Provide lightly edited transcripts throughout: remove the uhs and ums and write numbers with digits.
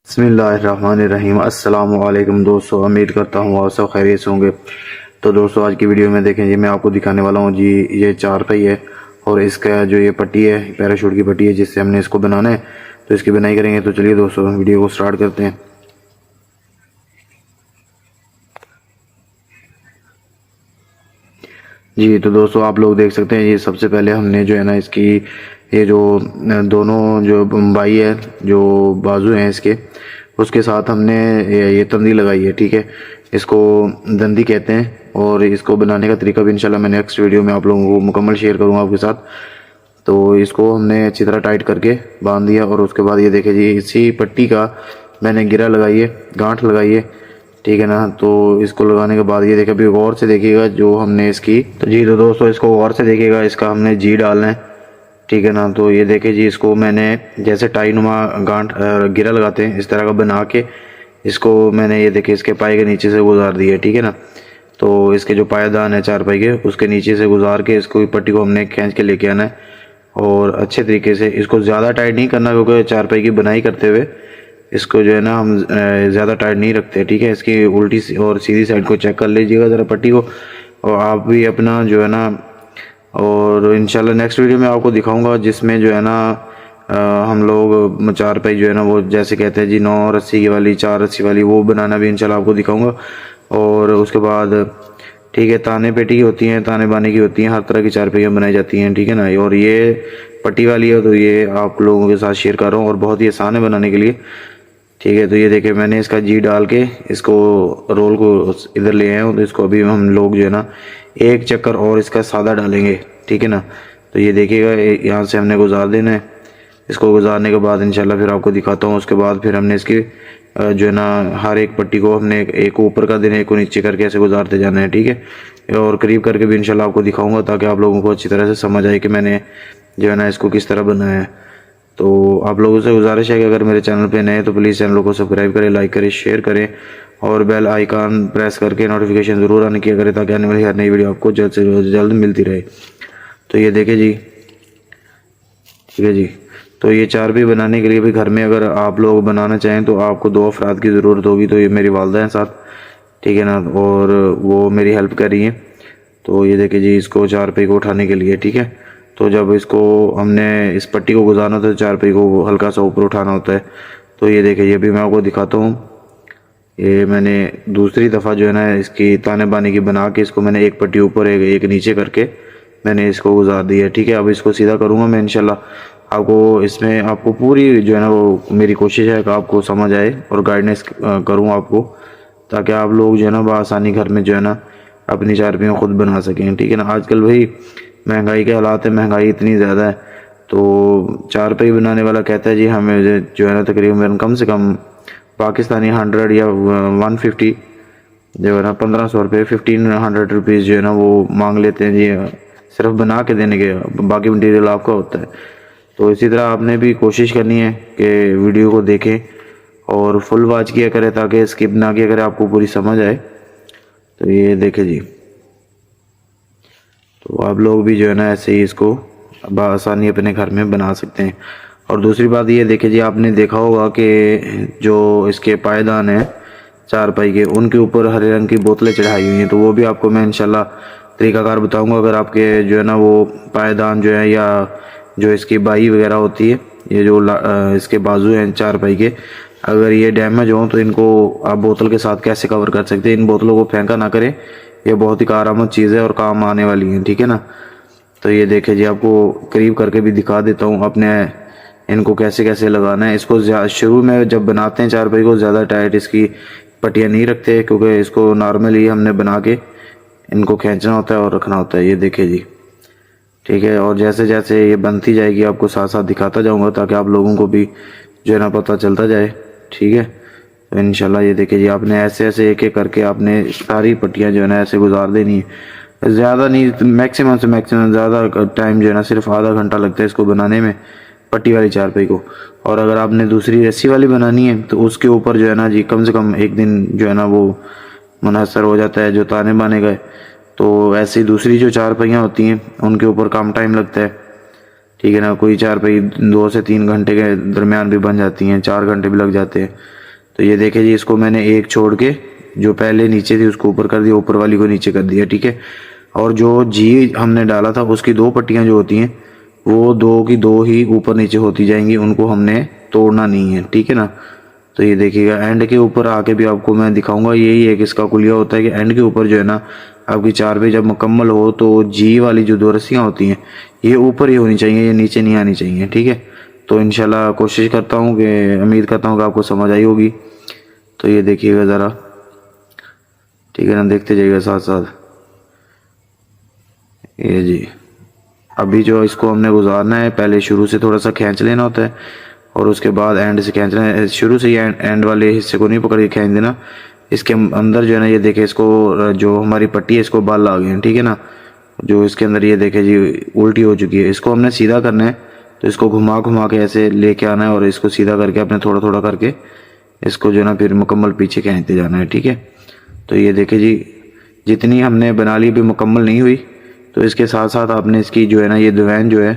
बिस्मिल्लाहिर्रहमानिर्रहीम। अस्सलाम वालेकुम दोस्तों, उम्मीद करता हूँ आप सब खैरियत से होंगे। तो दोस्तों आज की वीडियो में देखें जी, मैं आपको दिखाने वाला हूँ जी, ये चारपाई है और इसका जो ये पट्टी है, पैराशूट की पट्टी है जिससे हमने इसको बनाना है। तो इसकी बनाई करेंगे। तो चलिए दोस्तों वीडियो को स्टार्ट करते हैं। जी तो दोस्तों आप लोग देख सकते हैं, ये सबसे पहले हमने जो है ना इसकी ये जो दोनों जो बाई है, जो बाजू हैं इसके, उसके साथ हमने ये तंदी लगाई है। ठीक है, इसको दंदी कहते हैं और इसको बनाने का तरीका भी इंशाल्लाह मैं नेक्स्ट वीडियो में आप लोगों को मुकम्मल शेयर करूँगा आपके साथ। तो इसको हमने अच्छी तरह टाइट करके बांध दिया और उसके बाद ये देखिए जी, इसी पट्टी का मैंने गिरा लगाई है, गांठ लगाई है। ठीक है ना, तो इसको लगाने के बाद ये देखिए, अभी गौर से देखिएगा जो हमने इसकी, तो जी तो दोस्तों इसको गौर से देखिएगा, इसका हमने जी डालना है। ठीक है ना, तो ये देखिए जी, इसको मैंने जैसे टाई नुमा गांठ गिरा लगाते हैं इस तरह का बना के इसको मैंने ये देखिए इसके पाए के नीचे से गुजार दिया है। ठीक है ना, तो इसके जो पायदान है चारपाई के, उसके नीचे से गुजार के इसको पट्टी को हमने खींच के लेके आना है और अच्छे तरीके से इसको ज़्यादा टाइट नहीं करना, क्योंकि चारपाई की बुनाई करते हुए इसको जो है ना हम ज़्यादा टाइट नहीं रखते। ठीक है, इसकी उल्टी और सीधी साइड को चेक कर लीजिएगा ज़रा पट्टी को, और आप भी अपना जो है ना, और इंशाल्लाह नेक्स्ट वीडियो में आपको दिखाऊंगा जिसमें जो है ना हम लोग चारपाई जो है ना, वो जैसे कहते हैं जी 9 रस्सी की वाली, 4 रस्सी वाली, वो बनाना भी इंशाल्लाह आपको दिखाऊंगा। और उसके बाद ठीक है, ताने पेटी की होती हैं, ताने बाने की होती हैं, हर तरह की चारपाइयाँ बनाई जाती हैं। ठीक है ना, और ये पट्टी वाली है तो ये आप लोगों के साथ शेयर कर रहा हूँ और बहुत ही आसान है बनाने के लिए। ठीक है, तो ये देखिए मैंने इसका जी डाल के इसको रोल को इधर ले आए हूँ। तो इसको अभी हम लोग जो है ना एक चक्कर और इसका सादा डालेंगे। ठीक है ना, तो ये देखिएगा यहाँ से हमने गुजार देना है। इसको गुजारने के बाद इंशाल्लाह फिर आपको दिखाता हूँ। उसके बाद फिर हमने इसकी जो है ना हर एक पट्टी को हमने एक को ऊपर का देना है, एक को नीचे करके ऐसे गुजारते जाना है। ठीक है, और करीब करके भी इंशाल्लाह आपको दिखाऊंगा ताकि आप लोगों को अच्छी तरह से समझ आए कि मैंने जो है ना इसको किस तरह बनाया है। तो आप लोगों से गुजारिश है कि अगर मेरे चैनल पे नए हैं तो प्लीज़ चैनल को सब्सक्राइब करें, लाइक करें, शेयर करें और बेल आइकन प्रेस करके नोटिफिकेशन ज़रूर ऑन किया करें ताकि आने वाली हर नई वीडियो आपको जल्द से जल्द मिलती रहे। तो ये देखें जी, ठीक है जी, तो ये चारपाई बनाने के लिए भी घर में अगर आप लोग बनाना चाहें तो आपको 2 अफराद की ज़रूरत होगी। तो ये मेरी वालदा हैं साथ, ठीक है ना, और वो मेरी हेल्प कर रही हैं। तो ये देखें जी, इसको चारपाई को उठाने के लिए, ठीक है, तो जब इसको हमने इस पट्टी को गुजारना होता है, चारपाई को हल्का सा ऊपर उठाना होता है। तो ये देखें, ये भी मैं आपको दिखाता हूँ। ये मैंने दूसरी दफ़ा जो है ना इसकी ताने बाने की बना के इसको मैंने एक पट्टी ऊपर एक नीचे करके मैंने इसको गुजार दिया। ठीक है, अब इसको सीधा करूँगा मैं इंशाल्लाह। आपको इसमें आपको पूरी जो है ना वो मेरी कोशिश है कि आपको समझ आए और गाइडेंस करूँ आपको, ताकि आप लोग जो है ना बआसानी घर में जो है ना अपनी चारपाइयाँ खुद बना सकें। ठीक है ना, आजकल भाई महंगाई के हालात है, महंगाई इतनी ज़्यादा है, तो चारपाई बनाने वाला कहता है जी हमें जो है ना तकरीबन कम से कम पाकिस्तानी 100 या 150 जो है ना 1500 रुपये, 1500 रुपीज़ जो है ना वो मांग लेते हैं जी, सिर्फ बना के देने के, बाकी मटीरियल आपका होता है। तो इसी तरह आपने भी कोशिश करनी है कि वीडियो को देखें और फुल वॉच किया करें ताकि स्किप ना किया करें, आपको पूरी समझ आए। तो ये देखें जी, तो आप लोग भी जो है ना ऐसे ही इसको बआसानी अपने घर में बना सकते हैं। और दूसरी बात ये देखें जी, आपने देखा होगा कि जो इसके पायदान हैं चारपाई के, उनके ऊपर हरे रंग की बोतलें चढ़ाई हुई हैं। तो वो भी आपको मैं इंशाल्लाह तरीकाकार बताऊंगा। अगर आपके जो है ना वो पायदान जो है या जो इसकी बाई वगैरह होती है, ये जो इसके बाजू हैं चारपाई के, अगर ये डैमेज हो तो इनको आप बोतल के साथ कैसे कवर कर सकते हैं। इन बोतलों को फेंका ना करें, ये बहुत ही कारआमद चीज़ है और काम आने वाली है। ठीक है ना, तो ये देखें जी, आपको करीब करके भी दिखा देता हूँ अपने इनको कैसे कैसे लगाना है। इसको शुरू में जब बनाते हैं चारपाई को ज़्यादा टाइट इसकी पट्टियाँ नहीं रखते, क्योंकि इसको नॉर्मली हमने बना के इनको खींचना होता है और रखना होता है। ये देखें जी, ठीक है, और जैसे जैसे ये बनती जाएगी आपको साथ साथ दिखाता जाऊँगा ताकि आप लोगों को भी जो है ना पता चलता जाए। ठीक है, तो इंशाल्लाह ये देखिए जी, आपने ऐसे ऐसे एक एक करके आपने सारी पट्टियाँ जो है ना ऐसे गुजार देनी है। ज़्यादा नहीं, मैक्सिमम से मैक्सिमम, ज़्यादा टाइम जो है ना सिर्फ आधा घंटा लगता है इसको बनाने में, पट्टी वाली चारपाई को। और अगर आपने दूसरी रस्सी वाली बनानी है तो उसके ऊपर जो है ना जी कम से कम एक दिन जो है ना वो मुनहसर हो जाता है, जो ताने बाने गए। तो ऐसी दूसरी जो चारपाइयाँ होती हैं उनके ऊपर कम टाइम लगता है। ठीक है ना। कोई चारपाई 2 से 3 घंटे के दरमियान भी बन जाती हैं, 4 घंटे भी लग जाते हैं। तो ये देखिए जी, इसको मैंने एक छोड़ के जो पहले नीचे थी उसको ऊपर कर दिया, ऊपर वाली को नीचे कर दिया, ठीक है। और जो जी हमने डाला था उसकी 2 पट्टियां जो होती हैं वो 2 की 2 ही ऊपर नीचे होती जाएंगी, उनको हमने तोड़ना नहीं है, ठीक है ना। तो ये देखिएगा, एंड के ऊपर आके भी आपको मैं दिखाऊंगा। यही एक इसका कुलिया होता है कि एंड के ऊपर जो है ना आपकी चारपाई जब मुकम्मल हो तो जी वाली जो 2 रस्सियाँ होती हैं ये ऊपर ही होनी चाहिए, ये नीचे नहीं आनी चाहिए, ठीक है। तो इंशाल्लाह कोशिश करता हूँ कि, उम्मीद करता हूँ कि आपको समझ आई होगी। तो ये देखिएगा ज़रा, ठीक है ना, देखते जाइएगा साथ साथ। ये जी, अभी जो इसको हमने गुजारना है, पहले शुरू से थोड़ा सा खींच लेना होता है और उसके बाद एंड से खींचना है। शुरू से ही एंड वाले हिस्से को नहीं पकड़ के खींच देना। इसके अंदर जो है ना, ये देखे इसको, जो हमारी पट्टी है इसको बाल आ गए हैं, ठीक है ना। जो इसके अंदर ये देखे जी उल्टी हो चुकी है, इसको हमने सीधा करना है। तो इसको घुमा घुमा के ऐसे लेके आना है और इसको सीधा करके अपने थोड़ा थोड़ा करके इसको जो है ना फिर मुकम्मल पीछे खींचते जाना है, ठीक है। तो ये देखे जी, जितनी हमने बना ली भी मुकम्मल नहीं हुई, तो इसके साथ साथ आपने इसकी जो है ना ये दुवैन जो है,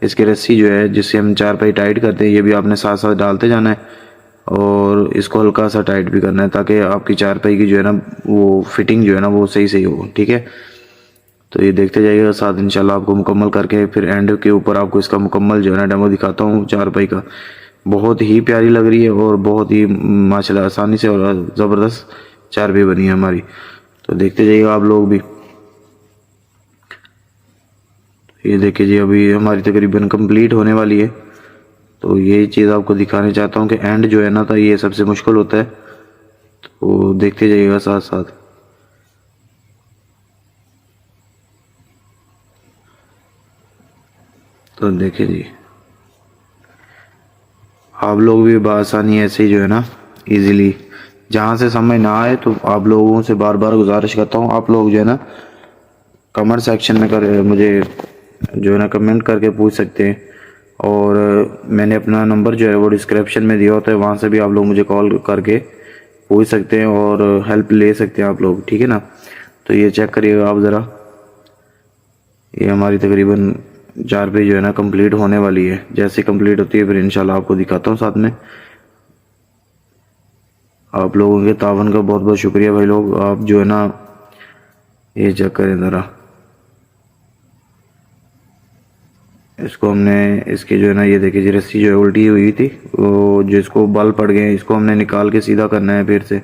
इसकी रस्सी जो है जिससे हम चारपाई टाइट करते हैं, ये भी आपने साथ साथ डालते जाना है और इसको हल्का सा टाइट भी करना है ताकि आपकी चारपाई की जो है ना वो फिटिंग जो है ना वो सही सही हो, ठीक है। तो ये देखते जाइएगा साथ, इंशाल्लाह आपको मुकम्मल करके फिर एंड के ऊपर आपको इसका मुकम्मल जो है ना डेमो दिखाता हूँ चारपाई का। बहुत ही प्यारी लग रही है और बहुत ही माशाल्लाह आसानी से और ज़बरदस्त चारपाई बनी है हमारी। तो देखते जाइएगा आप लोग भी। ये देखिए जी, अभी हमारी तकरीबन कंप्लीट होने वाली है। तो यही चीज़ आपको दिखाना चाहता हूँ कि एंड जो है ना तो ये सबसे मुश्किल होता है। तो देखते जाइएगा साथ साथ। तो देखिए जी, आप लोग भी बआसानी ऐसे ही जो है ना इजीली, जहाँ से समझ ना आए तो आप लोगों से बार बार गुजारिश करता हूँ, आप लोग जो है ना कमेंट सेक्शन में कर मुझे जो है ना कमेंट करके पूछ सकते हैं। और मैंने अपना नंबर जो है वो डिस्क्रिप्शन में दिया होता है, वहाँ से भी आप लोग मुझे कॉल करके पूछ सकते हैं और हेल्प ले सकते हैं आप लोग, ठीक है ना। तो ये चेक करिएगा आप ज़रा, ये हमारी तकरीबन चारपाई जो है ना कंप्लीट होने वाली है। जैसे कंप्लीट होती है फिर इंशाल्लाह आपको दिखाता हूँ साथ में। आप लोगों के तावन का बहुत बहुत शुक्रिया भाई लोग। आप जो है ना ये चेक करें ज़रा, इसको हमने इसकी जो है ना ये देखिए जी रस्सी जो है उल्टी हुई थी, वो जो इसको बाल पड़ गए हैं इसको हमने निकाल के सीधा करना है फिर से।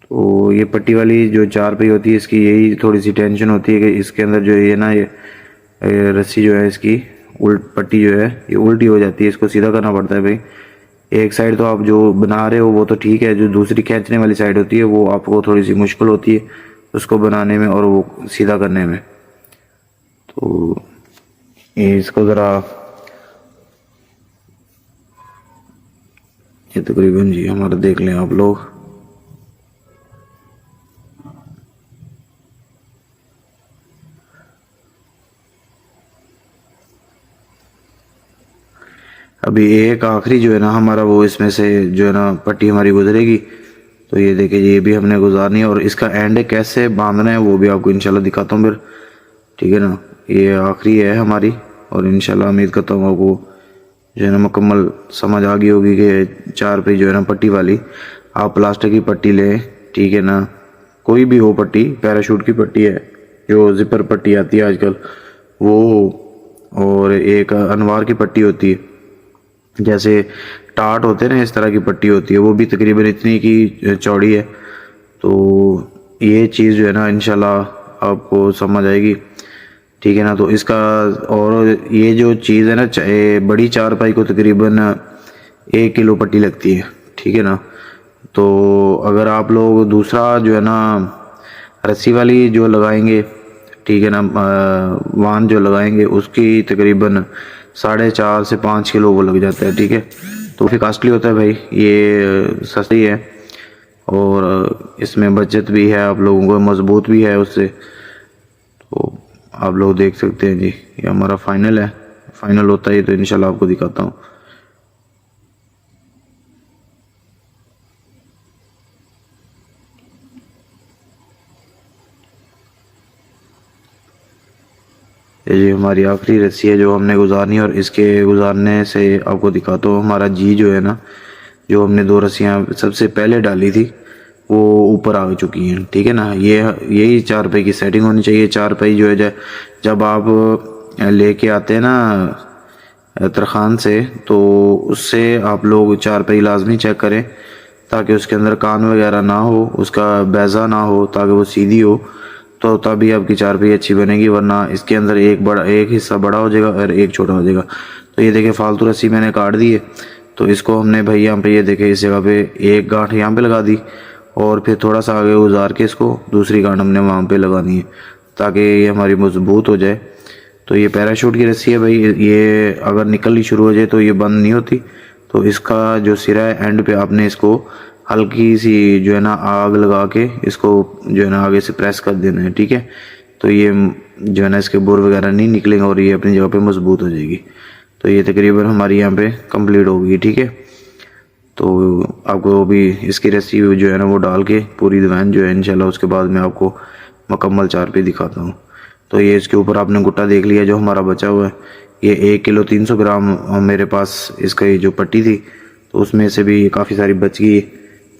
तो ये पट्टी वाली जो चारपाई होती है इसकी यही थोड़ी सी टेंशन होती है कि इसके अंदर जो है ना ये रस्सी जो है इसकी उल्ट पट्टी जो है ये उल्टी हो जाती है, इसको सीधा करना पड़ता है भाई। एक साइड तो आप जो बना रहे हो वो तो ठीक है, जो दूसरी खींचने वाली साइड होती है वो आपको थोड़ी सी मुश्किल होती है उसको बनाने में और वो सीधा करने में। तो ये इसको ज़रा, ये तकरीबन जी हमारा देख लें आप लोग। अभी एक आखिरी जो है ना हमारा वो इसमें से जो है ना पट्टी हमारी गुजरेगी। तो ये देखिए ये भी हमने गुजारनी है और इसका एंड कैसे बांधना है वो भी आपको इंशाल्लाह दिखाता हूँ फिर, ठीक है ना। ये आखिरी है हमारी और इंशाल्लाह उम्मीद करता हूँ आपको जो है ना मुकम्मल समझ आ गई होगी कि चारपाई जो है ना पट्टी वाली, आप प्लास्टिक की पट्टी लें, ठीक है ना, कोई भी हो पट्टी, पैराशूट की पट्टी है जो जिपर पट्टी आती है आजकल वो हो, और एक अनवार की पट्टी होती है, जैसे टाट होते हैं ना इस तरह की पट्टी होती है, वो भी तकरीबन इतनी की चौड़ी है। तो ये चीज़ जो है ना इंशाल्लाह आपको समझ आएगी, ठीक है ना। तो इसका, और ये जो चीज़ है ना बड़ी चारपाई को तकरीबन 1 किलो पट्टी लगती है, ठीक है ना। तो अगर आप लोग दूसरा जो है ना रस्सी वाली जो लगाएंगे, ठीक है ना, वान जो लगाएंगे उसकी तकरीबन 4.5 से 5 किलो वो लग जाता है, ठीक है। तो फिर कास्टली होता है भाई, ये सस्ती है और इसमें बचत भी है, आप लोगों को मजबूत भी है उससे। तो आप लोग देख सकते हैं जी, ये हमारा फाइनल है, फाइनल होता है तो इंशाल्लाह आपको दिखाता हूँ। ये हमारी आखिरी रस्सी है जो हमने गुजारनी है, और इसके गुजारने से आपको दिखाता हूँ हमारा जी जो है ना, जो हमने 2 रस्सियाँ सबसे पहले डाली थी वो ऊपर आ चुकी हैं, ठीक है ना। ये यही 4 पाई की सेटिंग होनी चाहिए। 4 पाई जो है जब आप लेके आते हैं ना तरखान से, तो उससे आप लोग 4 पाई लाजमी चेक करें ताकि उसके अंदर कान वगैरह ना हो, उसका बैजा ना हो, ताकि वो सीधी हो, तो तभी आपकी 4 पाई अच्छी बनेगी। वरना इसके अंदर एक हिस्सा बड़ा हो जाएगा और एक छोटा हो जाएगा। तो ये देखिए फालतू रस्सी मैंने काट दी है, तो इसको हमने भाई यहाँ पे ये देखे इस जगह पे एक गांठ यहाँ पे लगा दी, और फिर थोड़ा सा आगे गुजार के इसको दूसरी गांठ हमने वहाँ पे लगानी है ताकि ये हमारी मजबूत हो जाए। तो ये पैराशूट की रस्सी है भाई, ये अगर निकलनी शुरू हो जाए तो ये बंद नहीं होती। तो इसका जो सिरा है एंड पे आपने इसको हल्की सी जो है ना आग लगा के इसको जो है ना आगे से प्रेस कर देना है, ठीक है। तो ये जो है ना इसके बोर वगैरह नहीं निकलेंगे और ये अपनी जगह पे मजबूत हो जाएगी। तो ये तकरीबन हमारी यहाँ पे कंप्लीट होगी, ठीक है। तो आपको भी इसकी रस्सी जो है ना वो डाल के पूरी दीवान जो है इंशाल्लाह उसके बाद मैं आपको मुकम्मल 4 पे दिखाता हूँ। तो ये इसके ऊपर आपने गुट्टा देख लिया जो हमारा बचा हुआ है। ये 1 किलो 300 ग्राम मेरे पास इसका ये जो पट्टी थी, तो उसमें से भी काफ़ी सारी बच गई,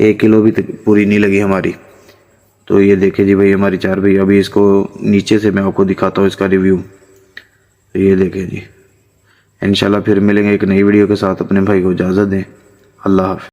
1 किलो भी पूरी नहीं लगी हमारी। तो ये देखे जी भाई हमारी 4 भाई। अभी इसको नीचे से मैं आपको दिखाता हूँ इसका रिव्यू। तो ये देखे जी, इंशाल्लाह फिर मिलेंगे एक नई वीडियो के साथ। अपने भाई को इजाज़त दें। अल्लाह हाफ़िज़।